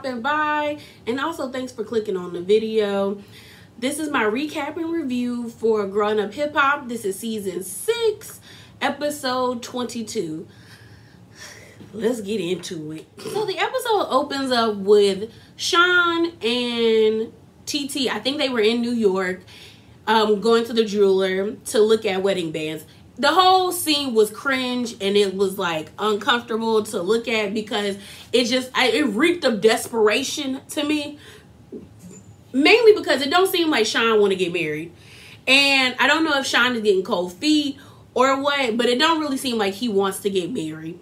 stopping by, and also thanks for clicking on the video. This is my recap and review for Growing Up Hip Hop. This is season 6, episode 22. Let's get into it. So the episode opens up with Sean and TT. I think they were in New York, going to the jeweler to look at wedding bands. The whole scene was cringe and it was like uncomfortable to look at because it reeked of desperation to me. Mainly because it don't seem like Sean want to get married. And I don't know if Sean is getting cold feet or what, but it don't really seem like he wants to get married.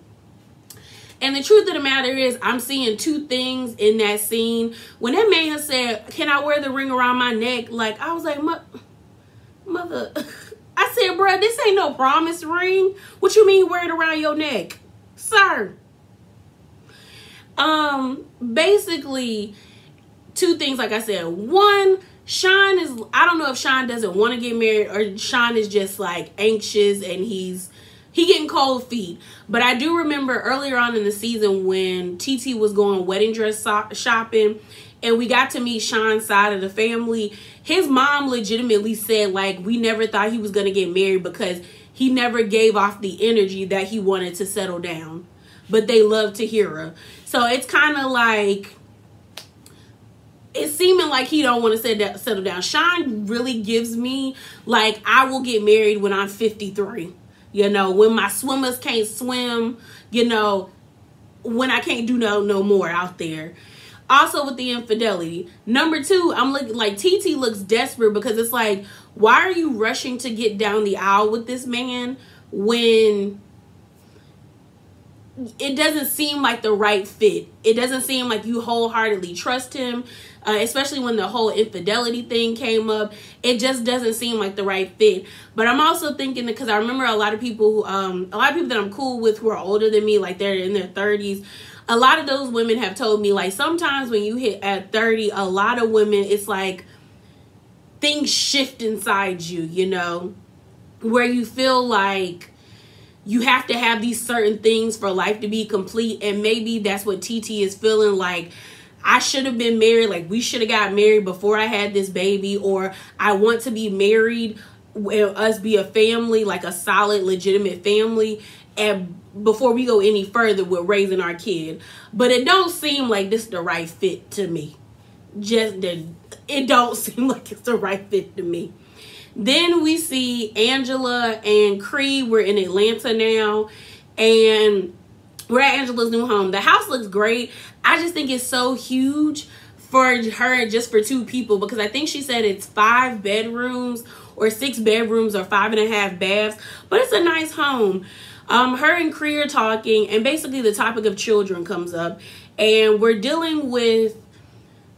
And the truth of the matter is, I'm seeing two things in that scene. When that man said, "Can I wear the ring around my neck?" Like, I was like, mother. I said, bruh, this ain't no promise ring. What you mean wear it around your neck? Sir. Basically, two things, like I said. One, Sean is, I don't know if Sean doesn't want to get married or Sean is just like anxious and he getting cold feet. But I do remember earlier on in the season when TT was going wedding dress shopping and we got to meet Sean's side of the family. His mom legitimately said, like, we never thought he was going to get married because he never gave off the energy that he wanted to settle down. But they love to hear her. So it's kind of like, it's seeming like he don't want to settle down. Sean really gives me, like, I will get married when I'm 53. You know, when my swimmers can't swim, you know, when I can't do no more out there. Also with the infidelity. Number two, I'm looking like TT looks desperate because it's like, why are you rushing to get down the aisle with this man when it doesn't seem like the right fit? It doesn't seem like you wholeheartedly trust him, especially when the whole infidelity thing came up. It just doesn't seem like the right fit. But I'm also thinking that because I remember a lot of people that I'm cool with who are older than me, like they're in their 30s. A lot of those women have told me, like, sometimes when you hit at 30, a lot of women, it's like things shift inside you, you know, where you feel like you have to have these certain things for life to be complete. And maybe that's what TT is feeling like. I should have been married. Like, we should have got married before I had this baby, or I want to be married and us be a family, like a solid, legitimate family. And before we go any further with raising our kid. But it don't seem like this is the right fit to me. It don't seem like it's the right fit to me. Then we see Angela and Creed. We're in Atlanta now. And we're at Angela's new home. The house looks great. I just think it's so huge for her, just for two people. Because I think she said it's 5 bedrooms or 6 bedrooms or 5.5 baths. But it's a nice home. Her and Cree are talking, and basically the topic of children comes up, and we're dealing with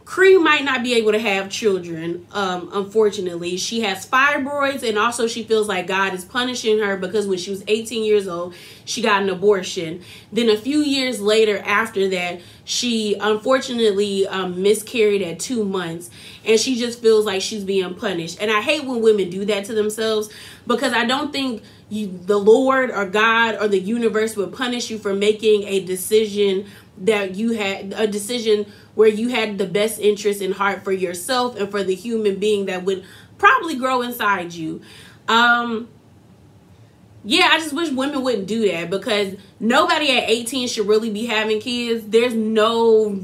Cree might not be able to have children, unfortunately. She has fibroids, and also she feels like God is punishing her because when she was 18 years old, she got an abortion. Then a few years later after that, she unfortunately miscarried at 2 months, and she just feels like she's being punished. And I hate when women do that to themselves because I don't think the Lord or God or the universe would punish you for making a decision that you had, a decision where you had the best interest in heart for yourself and for the human being that would probably grow inside you. Yeah, I just wish women wouldn't do that because nobody at 18 should really be having kids. There's no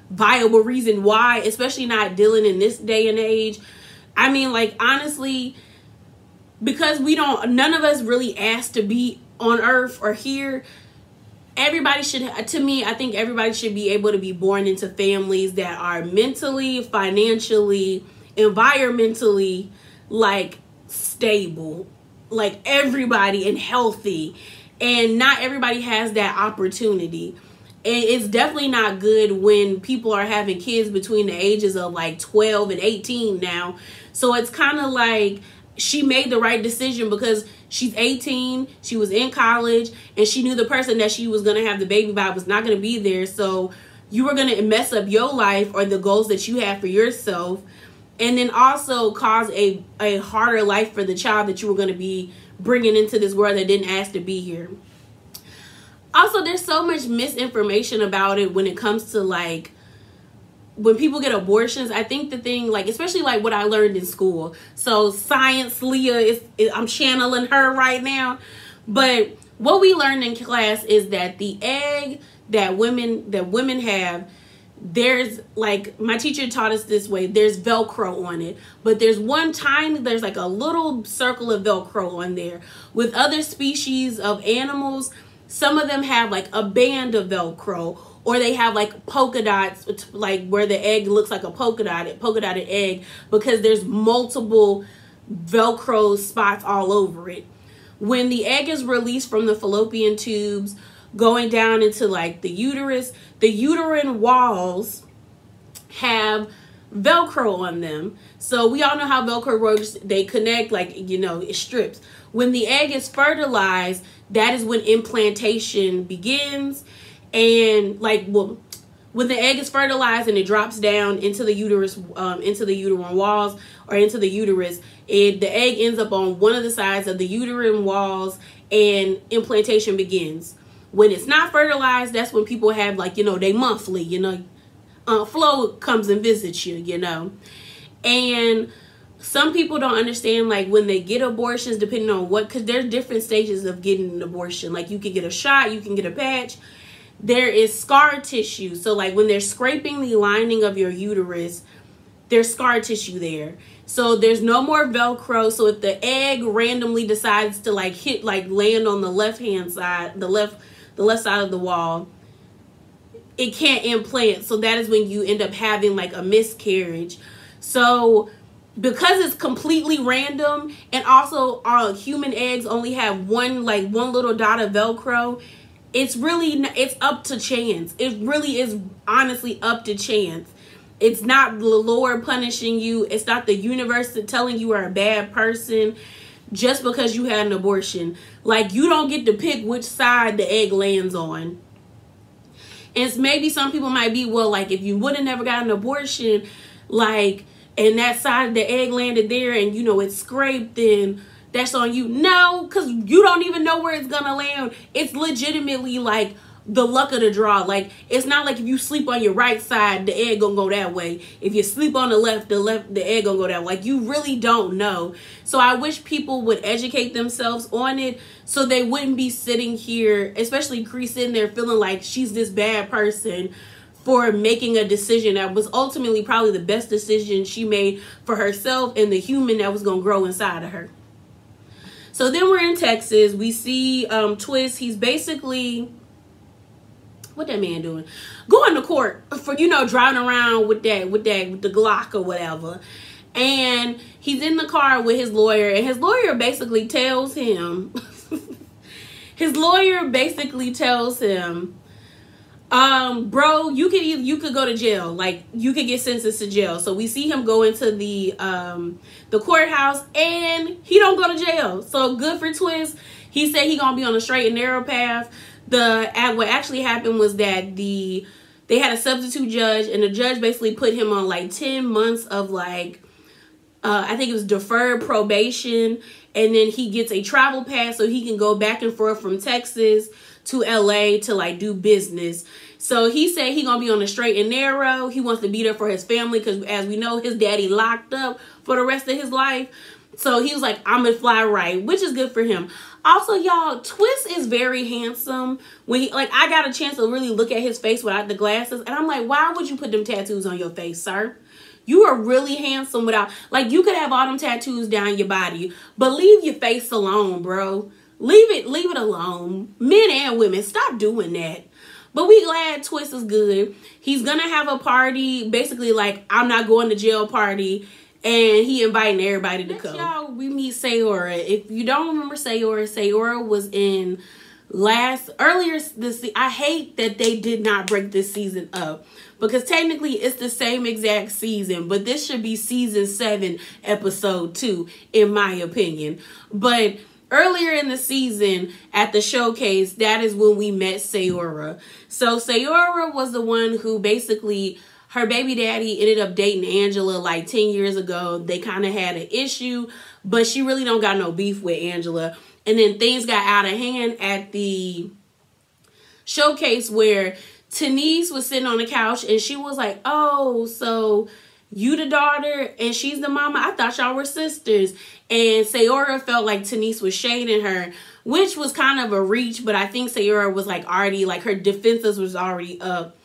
viable reason why, especially not dealing in this day and age. I mean, like, honestly, because none of us really asked to be on earth or here. Everybody should, to me, I think everybody should be able to be born into families that are mentally, financially, environmentally, like, stable. Like, everybody, and healthy. And not everybody has that opportunity. And it's definitely not good when people are having kids between the ages of like 12 and 18 now. So it's kind of like she made the right decision because she's 18, she was in college, and she knew the person that she was going to have the baby by was not going to be there. So you were going to mess up your life or the goals that you have for yourself, and then also cause a harder life for the child that you were going to be bringing into this world that didn't ask to be here. Also, there's so much misinformation about it when it comes to like when people get abortions, I think the thing, like, especially like what I learned in school. So science, Leah, I'm channeling her right now. But what we learned in class is that the egg that women have, there's like, my teacher taught us this way, there's Velcro on it, but there's like a little circle of Velcro on there. With other species of animals, some of them have like a band of Velcro, or they have like polka dots, like where the egg looks like a polka dotted egg, because there's multiple Velcro spots all over it. When the egg is released from the fallopian tubes, going down into like the uterus, the uterine walls have Velcro on them. So we all know how Velcro works. They connect, like, you know, it strips. When the egg is fertilized, that is when implantation begins. And like, well, when the egg is fertilized and it drops down into the uterus, into the uterine walls, or into the uterus, the egg ends up on one of the sides of the uterine walls, and implantation begins. When it's not fertilized, that's when people have, like, you know, they monthly, you know, Flo comes and visits you, you know. And some people don't understand, like, when they get abortions, depending on what, because there's different stages of getting an abortion. Like, you can get a shot, you can get a patch. There is scar tissue. So, like, when they're scraping the lining of your uterus, there's scar tissue there. So there's no more Velcro. So if the egg randomly decides to, like, land on the left-hand side, the left side of the wall, it can't implant. So that is when you end up having like a miscarriage. So because it's completely random, and also our human eggs only have one little dot of Velcro, it's up to chance. It really is honestly up to chance. It's not the Lord punishing you. It's not the universe telling you are a bad person just because you had an abortion. Like, you don't get to pick which side the egg lands on. And maybe some people might be, well, like, if you would have never got an abortion, like, and that side of the egg landed there and, you know, it's scraped, then that's on you. No, because you don't even know where it's gonna land. It's legitimately like the luck of the draw. Like, it's not like if you sleep on your right side, the egg gonna go that way. If you sleep on the left, the egg gonna go that way. Like, you really don't know. So I wish people would educate themselves on it, so they wouldn't be sitting here, especially Cree, sitting there feeling like she's this bad person for making a decision that was ultimately probably the best decision she made for herself and the human that was gonna grow inside of her. So then we're in Texas. We see Twist. He's basically, what that man doing? Going to court for, you know, driving around with the Glock or whatever. And he's in the car with his lawyer, and his lawyer basically tells him, bro, you could go to jail. Like, you could get sentenced to jail. So we see him go into the courthouse, and he don't go to jail. So good for Twist. He said he gonna be on a straight and narrow path. What actually happened was that they had a substitute judge, and the judge basically put him on like 10 months of like, I think it was deferred probation, and then he gets a travel pass so he can go back and forth from Texas to LA to like do business. So he said he gonna be on the straight and narrow. He wants to be there for his family because, as we know, his daddy locked up for the rest of his life. So he was like, I'm gonna fly right, which is good for him. Also, y'all, Twist is very handsome. When he, like, I got a chance to really look at his face without the glasses, and I'm like, why would you put them tattoos on your face, sir? You are really handsome without, like, you could have all them tattoos down your body, but leave your face alone, bro. Leave it alone. Men and women, stop doing that. But we glad Twist is good. He's gonna have a party, basically like, I'm not going to jail party, and he inviting everybody to come. Y'all, we meet Sayora. If you don't remember Sayora was in earlier this. I hate that they did not break this season up, because technically it's the same exact season, but this should be season 7, episode 2, in my opinion. But earlier in the season, at the showcase, that is when we met Sayora. So Sayora was the one who basically, her baby daddy ended up dating Angela like 10 years ago. They kind of had an issue, but she really don't got no beef with Angela. And then things got out of hand at the showcase, where Denise was sitting on the couch and she was like, oh, so you the daughter and she's the mama? I thought y'all were sisters. And Sayora felt like Denise was shading her, which was kind of a reach, but I think Sayora was like already, like her defenses was already up.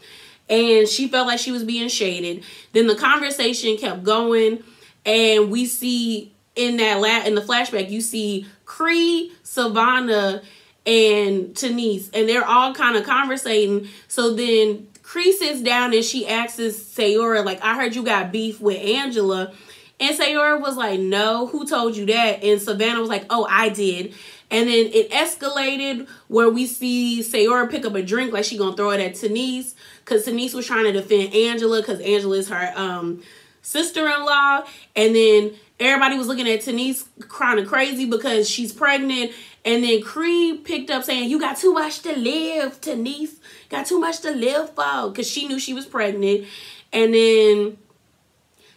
And she felt like she was being shaded. Then the conversation kept going, and we see in the flashback, you see Cree, Savannah, and Denise, and they're all kind of conversating. So then Cree sits down and she asks Sayora, like, I heard you got beef with Angela. And Sayora was like, no, who told you that? And Savannah was like, oh, I did. And then it escalated where we see Sayora pick up a drink like she gonna throw it at Denise, because Denise was trying to defend Angela because Angela is her sister-in-law. And then everybody was looking at Denise crying crazy because she's pregnant. And then Cree picked up saying, you got too much to live, Denise. Got too much to live for, because she knew she was pregnant. And then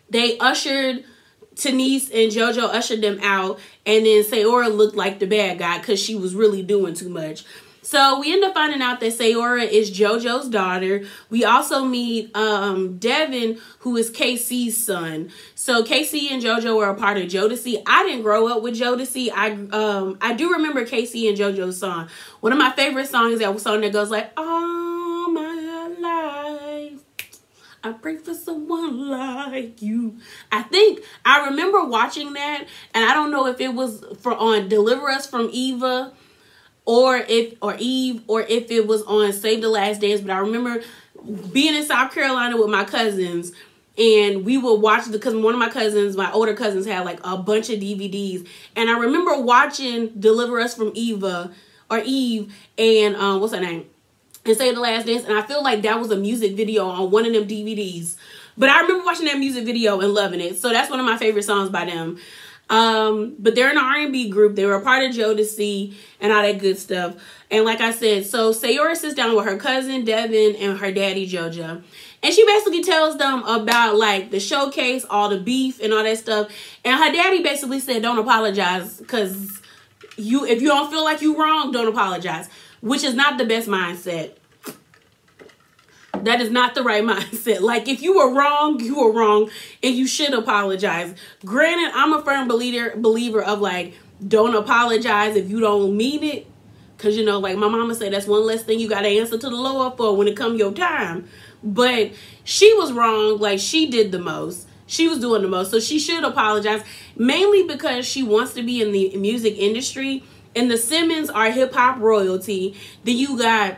they ushered Denise and JoJo ushered them out. And then Sayora looked like the bad guy because she was really doing too much. So we end up finding out that Sayora is JoJo's daughter. We also meet Devin, who is KC's son. So KC and JoJo were a part of Jodeci. I didn't grow up with Jodeci. I do remember KC and JoJo's song. One of my favorite songs is that song that goes like, all my life I pray for someone like you. I think I remember watching that, and I don't know if it was on Deliver Us from Eva or Eve, or if it was on Save the Last Dance. But I remember being in South Carolina with my cousins, and we would watch because one of my cousins, my older cousins, had like a bunch of DVDs, and I remember watching Deliver Us from Eva or Eve and what's her name? And Save the Last Dance, and I feel like that was a music video on one of them DVDs. But I remember watching that music video and loving it. So that's one of my favorite songs by them. But they're an R&B group. They were a part of Jodeci and all that good stuff. And like I said, so Sayora sits down with her cousin Devin and her daddy JoJo. And she basically tells them about like the showcase, all the beef and all that stuff. And her daddy basically said, don't apologize, because if you don't feel like you're wrong, don't apologize. Which is not the best mindset. That is not the right mindset. Like, if you were wrong, you were wrong, and you should apologize. Granted, I'm a firm believer of, like, don't apologize if you don't mean it. Because, you know, like my mama said, that's one less thing you got to answer to the Lord for when it comes your time. But she was wrong. Like, she did the most. She was doing the most. So she should apologize. Mainly because she wants to be in the music industry. And the Simmons are hip-hop royalty. Then you got,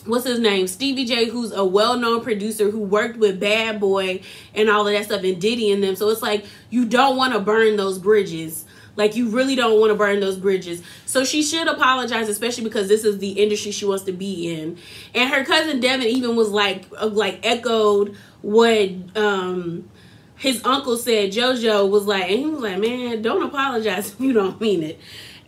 what's his name? Stevie J, who's a well-known producer who worked with Bad Boy and all of that stuff, and Diddy and them. So it's like, you don't want to burn those bridges. Like, you really don't want to burn those bridges. So she should apologize, especially because this is the industry she wants to be in. And her cousin Devin even was like echoed what his uncle said. JoJo was like, and he was like, man, don't apologize if you don't mean it.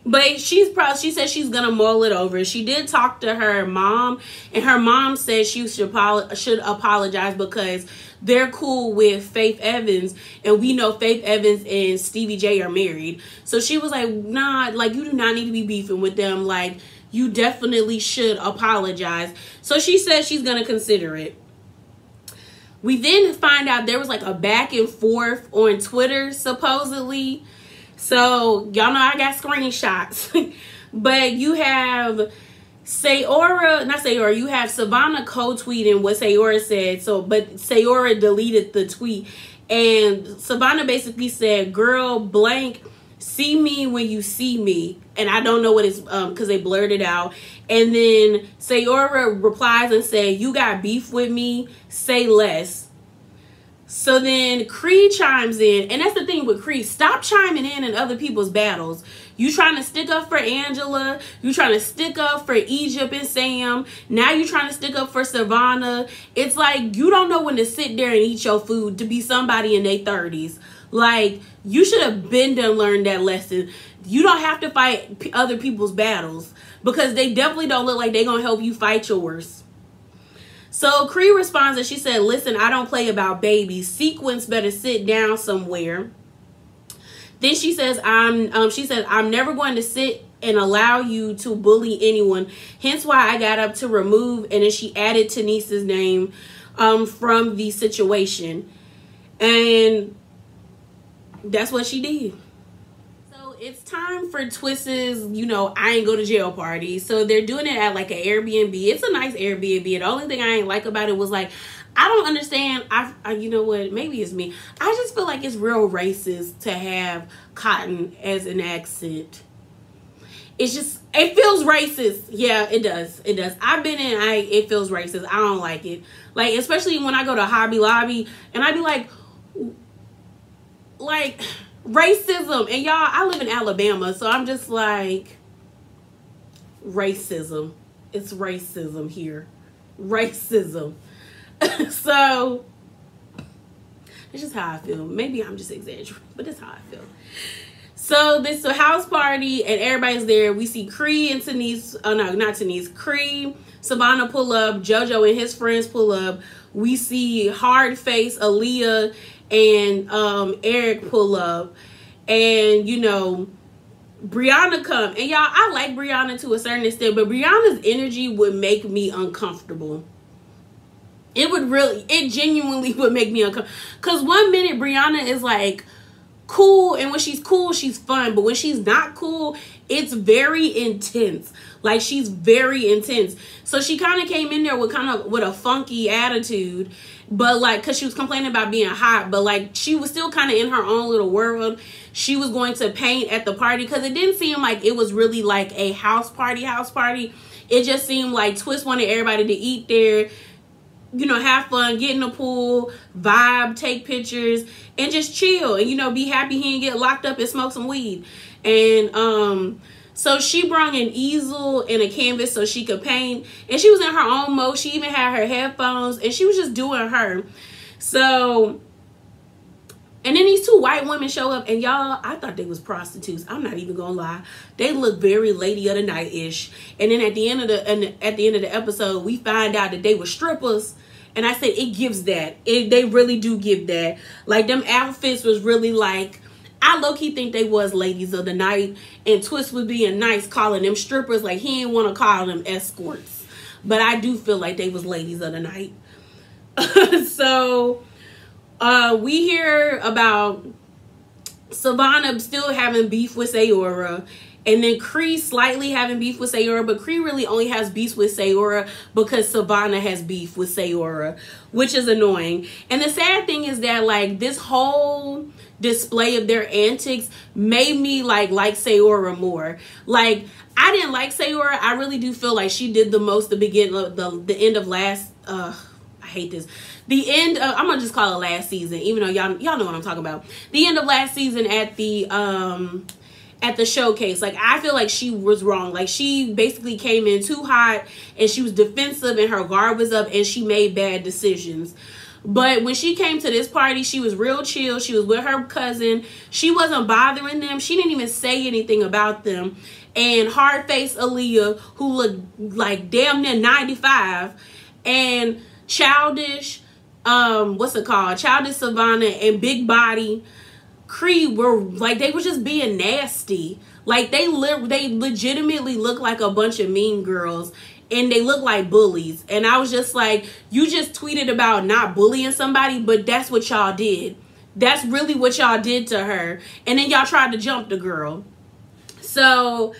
But she said she's gonna mull it over. She did talk to her mom, and her mom said she should apologize because they're cool with Faith Evans, and we know Faith Evans and Stevie J are married. So she was like, nah, like, you do not need to be beefing with them. Like, you definitely should apologize. So she said she's gonna consider it. We then find out there was like a back and forth on Twitter, supposedly. So, y'all know I got screenshots. But you have you have Savannah co-tweeting what Sayora said. But Sayora deleted the tweet. And Savannah basically said, girl, blank, see me when you see me. And I don't know what it's, because they blurred it out. And then Sayora replies and said, you got beef with me, say less. So then Cree chimes in, and that's the thing with Cree. Stop chiming in other people's battles. You trying to stick up for Angela. You trying to stick up for Egypt and Sam. Now you trying to stick up for Savannah. It's like, you don't know when to sit there and eat your food to be somebody in their 30s. Like, you should have been done learned that lesson. You don't have to fight other people's battles, because they definitely don't look like they're going to help you fight yours. So Cree responds and she said, listen, I don't play about babies. Sequence better sit down somewhere. Then she says, I'm never going to sit and allow you to bully anyone. Hence why I got up to remove, and then she added Tanice's name from the situation. And that's what she did. So it's time for Twist's, I ain't go to jail party. So they're doing it at like an Airbnb. It's a nice Airbnb. The only thing I ain't like about it was like, I don't understand. I you know what? Maybe it's me. I just feel like it's real racist to have cotton as an accent. It feels racist. Yeah, it does. It does. It feels racist. I don't like it. Like, especially when I go to Hobby Lobby and I be like racism. And y'all, I live in Alabama, so I'm just like, racism. It's racism here. Racism. So it's just how I feel. Maybe I'm just exaggerating, but that's how I feel. So this is a house party and everybody's there. We see Cree and Tanice. Oh no, not Tanice. Cree, Savannah pull up. JoJo and his friends pull up. We see Hardface, Aaliyah, and Eric pull up. And Brianna come. And y'all, I like Brianna to a certain extent, but Brianna's energy would make me uncomfortable. It genuinely would make me uncomfortable. Because one minute Brianna is like cool, and when she's cool, she's fun. But when she's not cool, it's very intense. Like, she's very intense. So she kind of came in there with a funky attitude. But like, because she was complaining about being hot. But like, she was still kind of in her own little world. She was going to paint at the party. Because it didn't seem like it was really like a house party. It just seemed like Twist wanted everybody to eat there, have fun, get in the pool, vibe, take pictures, and just chill. And, be happy he didn't get locked up and smoke some weed. And so she brought an easel and a canvas so she could paint. And she was in her own mode. She even had her headphones. And she was just doing her. So, and then these two white women show up. And y'all, I thought they was prostitutes. I'm not even gonna lie. They look very Lady of the Night-ish. And then at the end of the episode, we find out that they were strippers. And I said, it gives that. They really do give that. Like, them outfits was really like, I low-key think they was ladies of the night. And Twist was being nice calling them strippers. Like, he didn't want to call them escorts. But I do feel like they was ladies of the night. So, we hear about Savannah still having beef with Sayora. And then Cree slightly having beef with Sayora, but Cree really only has beef with Sayora because Savannah has beef with Sayora, which is annoying. And the sad thing is that, like, this whole display of their antics made me like Sayora more. Like, I didn't like Sayora. I really do feel like she did the most the end of last I hate this. The end of, I'm gonna just call it last season, even though y'all know what I'm talking about. The end of last season at the showcase. Like, I feel like she was wrong. Like, she basically came in too hot and she was defensive and her guard was up and she made bad decisions. But when she came to this party, she was real chill. She was with her cousin. She wasn't bothering them. She didn't even say anything about them. And hard-faced Aaliyah, who looked like damn near 95, and childish, childish Savannah and big body Cree were like, they were just being nasty. Like, they legitimately look like a bunch of mean girls, and they look like bullies. And I was just like, you just tweeted about not bullying somebody, but that's what y'all did. That's really what y'all did to her. And then y'all tried to jump the girl. So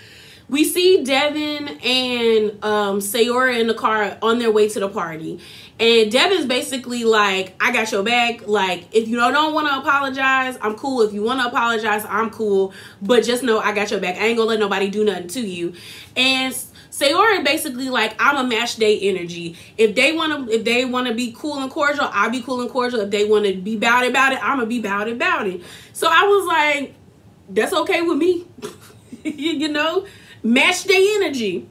we see Devin and Sayora in the car on their way to the party. And Devin's basically like, I got your back. Like, if you don't want to apologize, I'm cool. If you want to apologize, I'm cool. But just know I got your back. I ain't gonna let nobody do nothing to you. And Sayora basically like, I'm a match day energy. If they wanna be cool and cordial, I'll be cool and cordial. If they wanna be about it, I'm gonna be about it. So I was like, that's okay with me. Match day energy.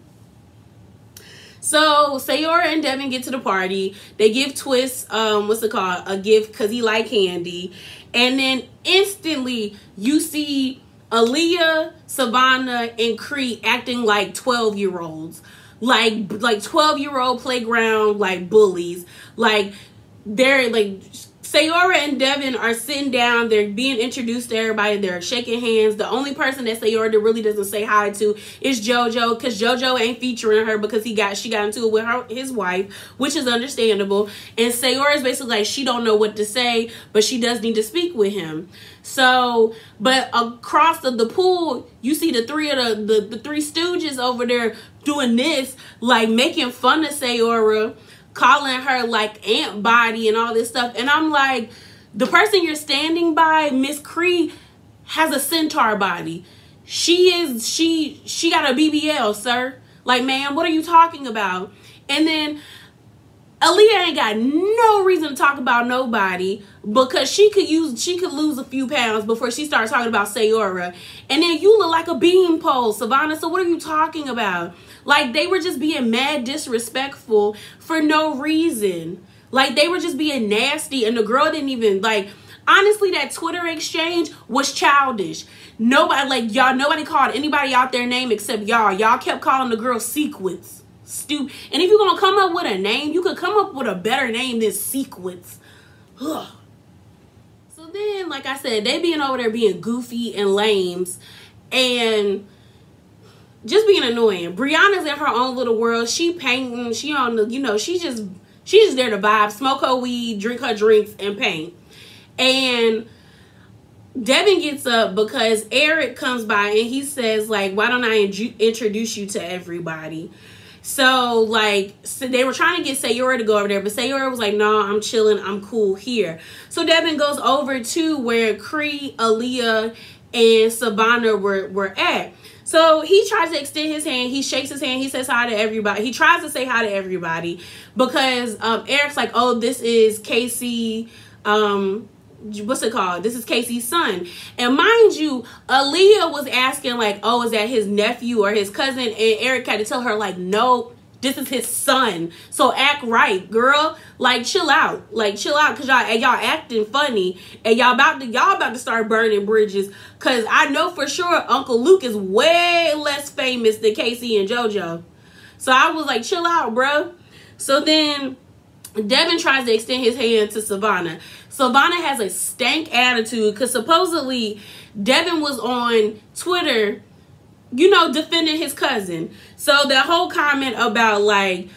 So Sayora and Devin get to the party. They give Twist, a gift because he like candy. And then instantly you see Aaliyah, Savannah, and Cree acting like 12-year-olds. Like 12-year-old playground, like, bullies. Like, they're like, Sayora and Devin are sitting down. They're being introduced to everybody. They're shaking hands. The only person that Sayora really doesn't say hi to is JoJo, because JoJo ain't featuring her because she got into it with his wife, which is understandable. And Sayora is basically like, she don't know what to say, but she does need to speak with him. So, but across the pool, you see the three Stooges over there doing this, like making fun of Sayora, calling her like ant body and all this stuff. And I'm like, the person you're standing by, Miss Cree, has a centaur body. She got a BBL, sir. Like, ma'am, what are you talking about? And then Aaliyah ain't got no reason to talk about nobody, because she could lose a few pounds before she starts talking about Sayora. And then you look like a beanpole, Savannah. So what are you talking about? Like, they were just being mad disrespectful for no reason. Like, they were just being nasty, and the girl didn't even, like, honestly, that Twitter exchange was childish. Nobody called anybody out their name except y'all. Y'all kept calling the girl Sequence. Stupid. And if you're gonna come up with a name, you could come up with a better name than Sequence. Ugh. So then, like I said, they being over there being goofy and lames and just being annoying. Brianna's in her own little world. She painting. She on the, she's just there to vibe, smoke her weed, drink her drinks, and paint. And Devin gets up because Eric comes by and he says, like, why don't I introduce you to everybody? So they were trying to get Sayora to go over there, but Sayora was like, no, I'm chilling, I'm cool here. So Devin goes over to where Cree, Aaliyah, and Savannah were at. So he tries to extend his hand. He shakes his hand. He says hi to everybody. He tries to say hi to everybody because Eric's like, oh, this is Casey. What's it called? This is Casey's son. And mind you, Aaliyah was asking like, oh, is that his nephew or his cousin? And Eric had to tell her like, no, this is his son. So act right, girl. Like, chill out. Like, chill out, because y'all acting funny. And y'all about to start burning bridges. Because I know for sure Uncle Luke is way less famous than Casey and JoJo. So I was like, chill out, bro. So then Devin tries to extend his hand to Savannah. Savannah has a stank attitude because supposedly Devin was on Twitter, defending his cousin. So that whole comment about like,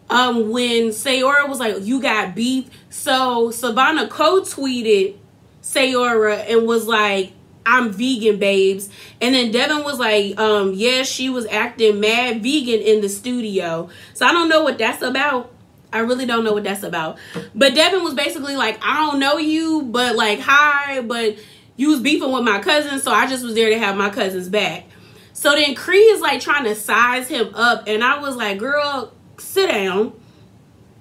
when Sayora was like, you got beef. So Savannah co-tweeted Sayora and was like, I'm vegan, babes. And then Devin was like, yeah, she was acting mad vegan in the studio. So I don't know what that's about. I really don't know what that's about. But Devin was basically like, I don't know you, but like, hi, but you was beefing with my cousin, so I just was there to have my cousin's back. So then Cree is like trying to size him up, and I was like, girl, sit down.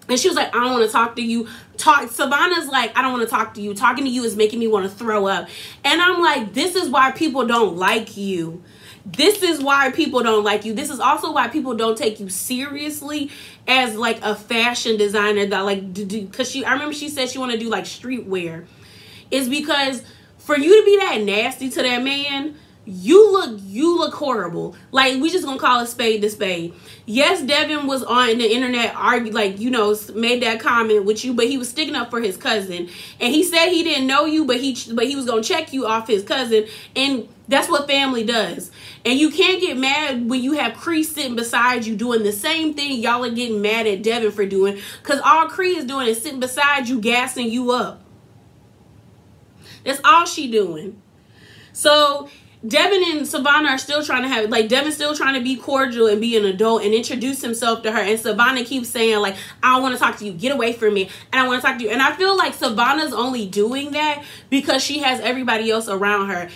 And she was like, I don't want to talk to you. Savannah's like, I don't want to talk to you. Talking to you is making me want to throw up. And I'm like, this is why people don't like you. This is why people don't like you. This is also why people don't take you seriously as like a fashion designer that like, because I remember she said she want to do like streetwear. It's because for you to be that nasty to that man, you look horrible. Like, we just gonna call a spade to spade. Yes, Devin was on the internet made that comment with you, but he was sticking up for his cousin. And he said he didn't know you, but he was gonna check you off his cousin. And that's what family does. And you can't get mad when you have Cree sitting beside you doing the same thing y'all are getting mad at Devin for doing. Because all Cree is doing is sitting beside you, gassing you up. That's all she doing. So Devin and Savannah are still trying to have, like, Devin's still trying to be cordial and be an adult and introduce himself to her. And Savannah keeps saying, like, I don't want to talk to you. Get away from me. And I want to talk to you. And I feel like Savannah's only doing that because she has everybody else around her.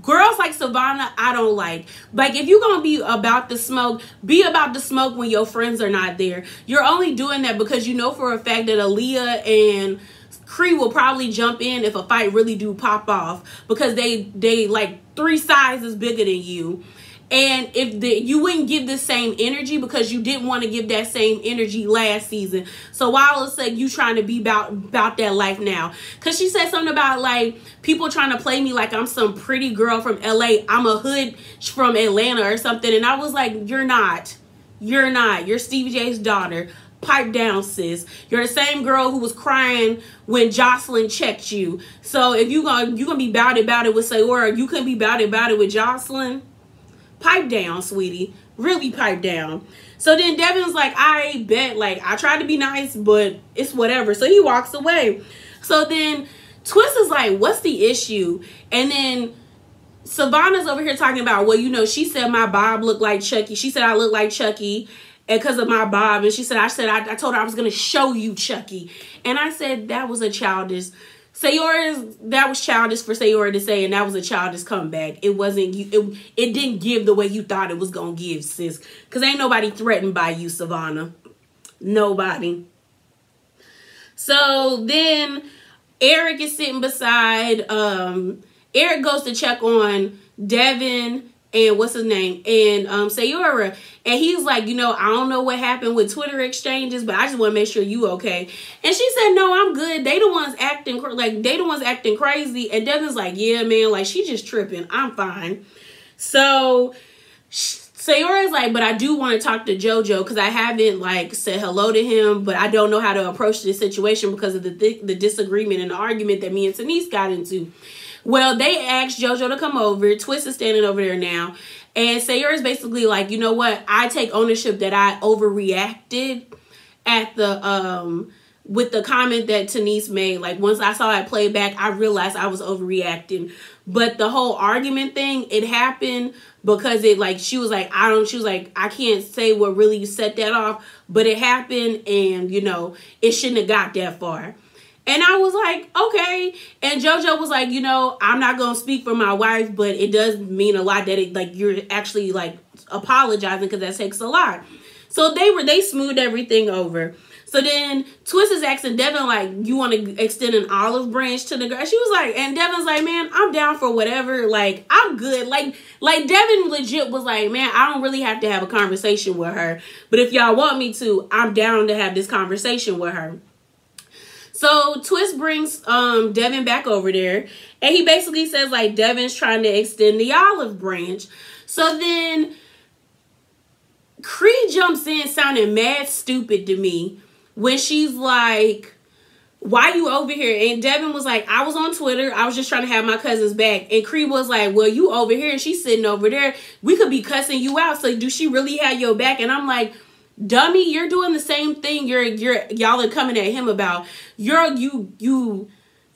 Girls like Savannah, I don't like. Like, if you're going to be about the smoke, be about the smoke when your friends are not there. You're only doing that because you know for a fact that Aaliyah and Cree will probably jump in if a fight really do pop off because they like 3 sizes bigger than you. And if you wouldn't give the same energy because you didn't want to give that same energy last season. So why all of a sudden you trying to be about that life now? Because she said something about like people trying to play me like I'm some pretty girl from LA. I'm a hood from Atlanta or something. And I was like, you're not. You're not. You're Stevie J's daughter. Pipe down, sis. You're the same girl who was crying when Jocelyn checked you. So if you gonna be about it with Sayora, you couldn't be about it with Jocelyn. Pipe down, sweetie. Really pipe down. So then Devin's like, I bet, like, I tried to be nice, but it's whatever. So he walks away. So then Twist is like, what's the issue? And then Savannah's over here talking about, well, you know, she said my bob looked like Chucky. She said I look like Chucky. And because of my bob, and she said, I told her I was going to show you Chucky. And I said, that was a childish, that was childish for Sayora to say, and that was a childish comeback. It wasn't, it didn't give the way you thought it was going to give, sis. Because ain't nobody threatened by you, Savannah. Nobody. So then Eric is sitting beside, Eric goes to check on Devin and what's his name, and Sayora, and he's like, you know, I don't know what happened with Twitter exchanges, but I just want to make sure you okay. And she said, no, I'm good. They the ones acting crazy. And Devin's like, yeah, man, like, she just tripping. I'm fine. So Sayora's like, but I do want to talk to JoJo because I haven't, like, said hello to him, but I don't know how to approach this situation because of the disagreement and the argument that me and Denise got into. Well, they asked JoJo to come over. Twist is standing over there now. And Sayora's basically like, you know what? I take ownership that I overreacted at the with the comment that Denise made. Like, once I saw it play back, I realized I was overreacting. But the whole argument thing, it happened because it, like, she was like, I can't say what really set that off, but it happened, and, you know, it shouldn't have got that far. And I was like, okay. And JoJo was like, you know, I'm not going to speak for my wife, but it does mean a lot that it, like, you're actually, like, apologizing because that takes a lot. So they smoothed everything over. So then Twist is asking Devin, like, you want to extend an olive branch to the girl? She was like, and Devin's like, man, I'm down for whatever. Like, I'm good. Like Devin legit was like, man, I don't really have to have a conversation with her. But if y'all want me to, I'm down to have this conversation with her. So Twist brings Devin back over there, and he basically says, like, Devin's trying to extend the olive branch. So then Cree jumps in sounding mad stupid to me when she's like, why you over here? And Devin was like, I was on Twitter. I was just trying to have my cousins back. And Cree was like, well, you over here and she's sitting over there. We could be cussing you out. So do she really have your back? And I'm like, dummy, you're doing the same thing y'all are coming at him about. You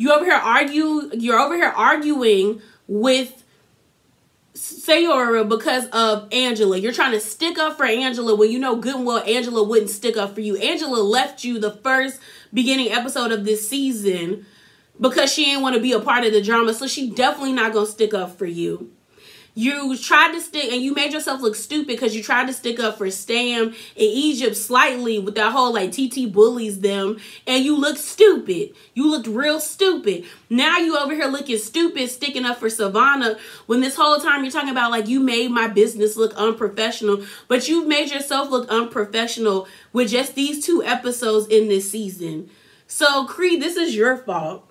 over here arguing with Sayora because of Angela. You're trying to stick up for Angela when you know good and well Angela wouldn't stick up for you. Angela left you the first beginning episode of this season because she didn't want to be a part of the drama, so she definitely not gonna stick up for you. You tried to stick, and you made yourself look stupid because you tried to stick up for Stam in Egypt slightly with that whole, like, TT bullies them, and you looked stupid. You looked real stupid. Now you over here looking stupid, sticking up for Savannah, when this whole time you're talking about, like, you made my business look unprofessional, but you've made yourself look unprofessional with just these 2 episodes in this season. So, Cree, this is your fault.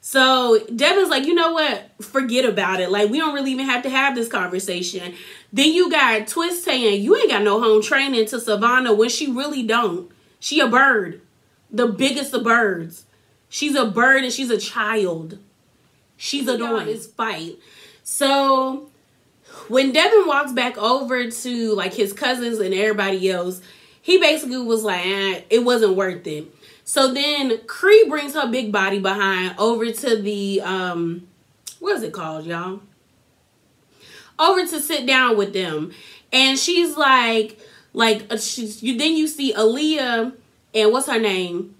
So Devin's like, you know what? Forget about it. Like, we don't really even have to have this conversation. Then you got Twist saying, you ain't got no home training to Savannah when she really don't. She a bird. The biggest of birds. She's a bird and she's a child. She's annoying. This fight. So when Devin walks back over to, like, his cousins and everybody else, he basically was like, it wasn't worth it. So then Cree brings her big body behind over to the, what is it called, y'all? Over to sit down with them. And she's like, then you see Aaliyah and what's her name?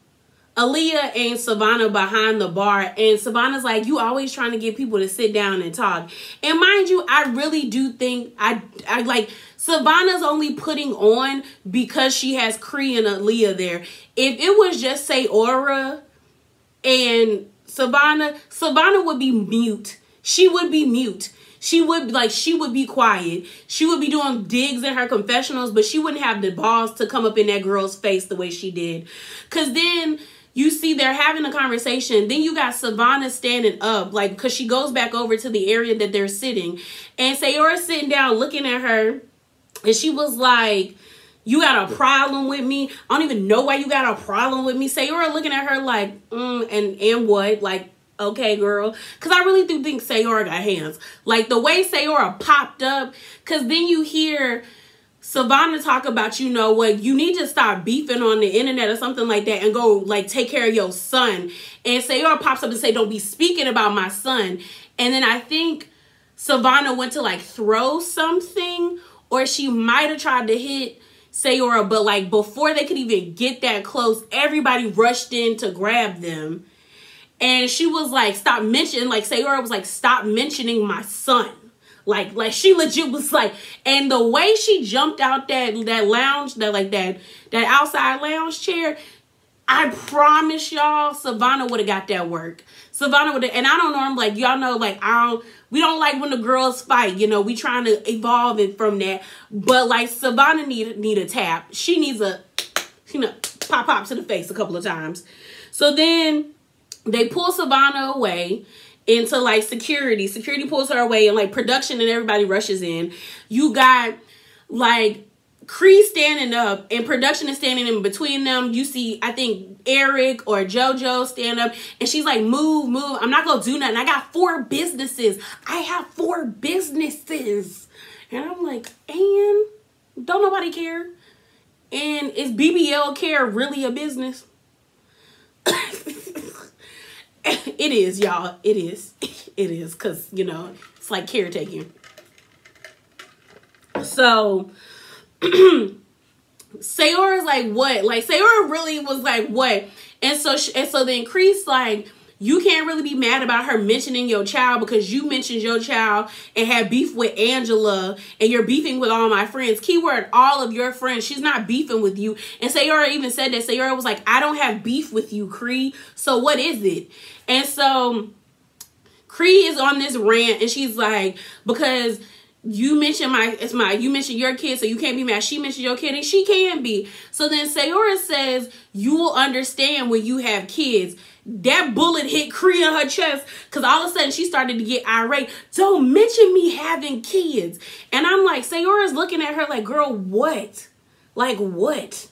Aaliyah and Savannah behind the bar. And Savannah's like, you always trying to get people to sit down and talk. And mind you, I really do think, I like, Savannah's only putting on because she has Cree and Aaliyah there. If it was just Sayora and Savannah would be mute. She would be mute. She would be quiet. She would be doing digs in her confessionals, but she wouldn't have the balls to come up in that girl's face the way she did. Because then you see they're having a conversation. Then you got Savannah standing up, like, because she goes back over to the area that they're sitting. And Sayora's sitting down looking at her. And she was like, You got a problem with me? I don't even know why you got a problem with me. Sayora looking at her like, and what? Like, okay, girl. Because I really do think Sayora got hands. Like, the way Sayora popped up, because then you hear Savannah talk about, you know what, you need to stop beefing on the internet or something like that and go, like, take care of your son. And Sayora pops up and say, don't be speaking about my son. And then I think Savannah went to, like, throw something, or she might have tried to hit Sayora, but, like, before they could even get that close, everybody rushed in to grab them. And she was like, stop mentioning, like, Sayora was like, stop mentioning my son. Like she legit was like, and the way she jumped out that lounge, that outside lounge chair, I promise y'all, Savannah would have got that work. Savannah would have, and I don't know, I'm like, y'all know, like, we don't like when the girls fight, you know, we trying to evolve it from that. But, like, Savannah need a tap. She needs a, you know, pop to the face a couple of times. So then they pull Savannah away into, like, security. Security pulls her away, and, like, production and everybody rushes in. You got, like, Cree standing up, and production is standing in between them. You see, I think, Eric or JoJo stand up, and she's like, move. I'm not going to do nothing. I got 4 businesses. I have 4 businesses. And I'm like, and don't nobody care? And is BBL care really a business? It is, y'all. It is. It is, because, you know, it's like caretaking. So Sayora's like, what? Like, Sayora really was like, what? And so then Crease like, you can't really be mad about her mentioning your child, because you mentioned your child and had beef with Angela, and you're beefing with all my friends. Keyword, all of your friends. She's not beefing with you. And Sayora even said that. Sayora was like, I don't have beef with you, Cree. So what is it? And so Cree is on this rant, and she's like, because you mentioned you mentioned your kid, so you can't be mad. She mentioned your kid, and she can be. So then Sayora says, you will understand when you have kids. That bullet hit Cree in her chest, because all of a sudden she started to get irate. Don't mention me having kids. And I'm like, Sayora's looking at her like, girl, what? Like, what?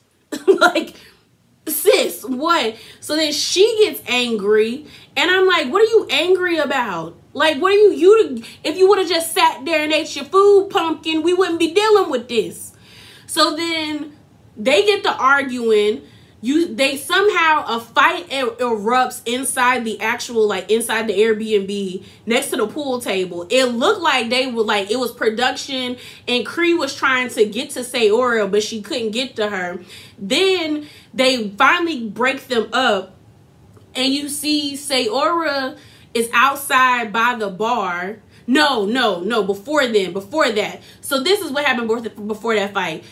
Like, sis, what? So then she gets angry, and I'm like, what are you angry about? Like, what are you if you would have just sat there and ate your food, pumpkin, we wouldn't be dealing with this. So then they get to arguing. They somehow, a fight erupts inside the actual, like, inside the Airbnb next to the pool table. It looked like they were, like, it was production, and Cree was trying to get to Sayora, but she couldn't get to her. Then they finally break them up, and you see Sayora is outside by the bar. No, before that. So this is what happened before that fight.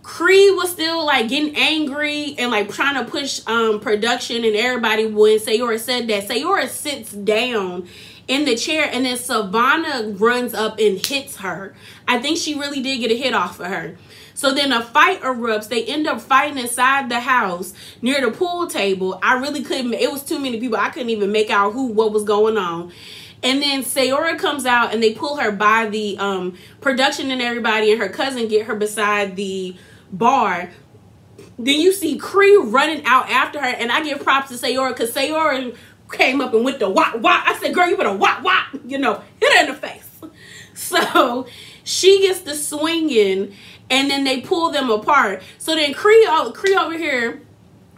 Cree was still, like, getting angry and, like, trying to push production and everybody when Sayora said that. Sayora sits down in the chair, and then Savannah runs up and hits her. I think she really did get a hit off of her. So then a fight erupts. They end up fighting inside the house near the pool table. I really couldn't, it was too many people. I couldn't even make out what was going on. And then Sayora comes out, and they pull her by the production and everybody, and her cousin get her beside the bar. Then you see Cree running out after her, and I give props to Sayora, because Sayora came up and went to wah. I said, girl, you better wah, you know, hit her in the face. So she gets the swinging, and then they pull them apart. So then Cree over here,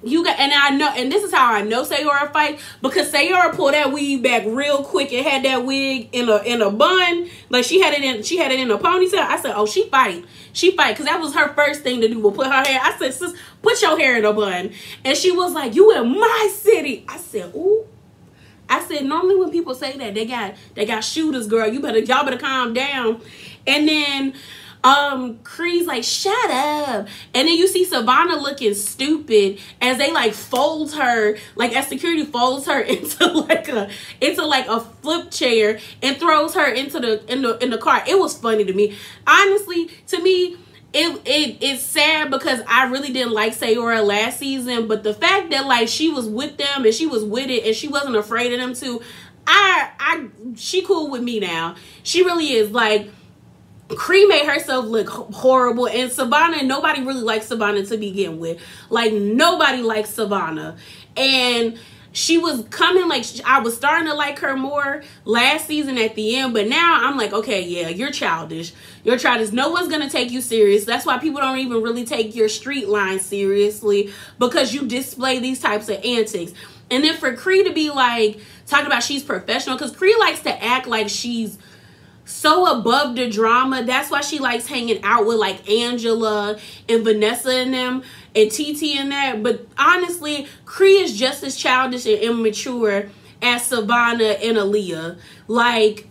and I know, and this is how I know Sayora fight, because Sayora pulled that weave back real quick and had that wig in a bun, like she had it in a ponytail. I said, oh, she fight, because that was her first thing to do, was put her hair. I said, sis, put your hair in a bun. And she was like, you in my city. I said, ooh. I said, normally when people say that, they got shooters, girl. Y'all better calm down. And then Cree's like, shut up. And then you see Savannah looking stupid as they, like, fold her, like, as security folds her into like a flip chair and throws her into the car. It was funny to me. Honestly, to me, it's sad, because I really didn't like Sayora last season, but the fact that, like, she was with them and she was with it and she wasn't afraid of them too, she cool with me now. She really is. Like, Cree made herself look horrible, and Savannah, nobody really likes Savannah to begin with. Like, nobody likes Savannah. And she was coming, like, I was starting to like her more last season at the end, but now I'm like, okay, yeah, you're childish. You're childish. No one's going to take you serious. That's why people don't even really take your street line seriously, because you display these types of antics. And then for Cree to be like, talking about she's professional, because Cree likes to act like she's so above the drama. That's why she likes hanging out with like Angela and Vanessa and them and TT and that. But honestly, Cree is just as childish and immature as Savannah and Aaliyah. Like,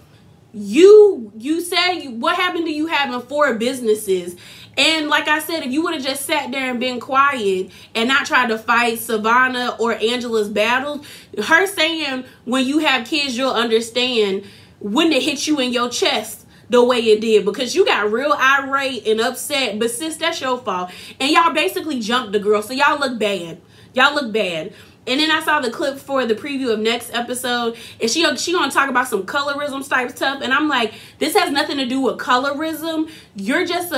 you said, what happened to you having 4 businesses? And like I said, if you would have just sat there and been quiet and not tried to fight Savannah or Angela's battles, her saying when you have kids you'll understand wouldn't it hit you in your chest the way it did, because you got real irate and upset. But sis, that's your fault. And y'all basically jumped the girl, so y'all look bad. Y'all look bad. And then I saw the clip for the preview of next episode, and she gonna talk about some colorism type stuff, and I'm like, this has nothing to do with colorism. You're just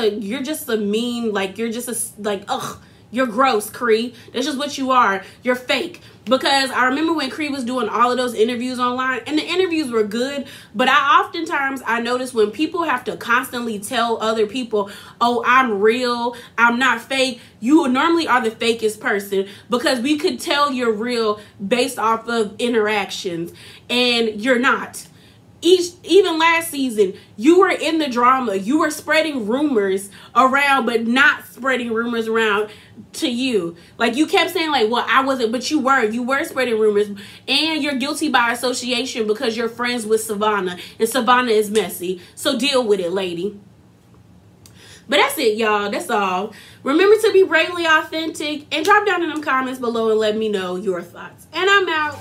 a mean, like, you're just a, like, ugh, you're gross, Cree. That's just what you are. You're fake. Because I remember when Cree was doing all of those interviews online, and the interviews were good, but I notice when people have to constantly tell other people, oh, I'm real, I'm not fake, you normally are the fakest person, because we could tell you're real based off of interactions, and you're not. Even last season, you were in the drama. You were spreading rumors around, but not spreading rumors around to you. Like, you kept saying, like, well, I wasn't, but you were spreading rumors, and you're guilty by association because you're friends with Savannah, and Savannah is messy. So deal with it, lady. But that's it, y'all. That's all. Remember to be bravely authentic, and drop down in them comments below and let me know your thoughts. And I'm out.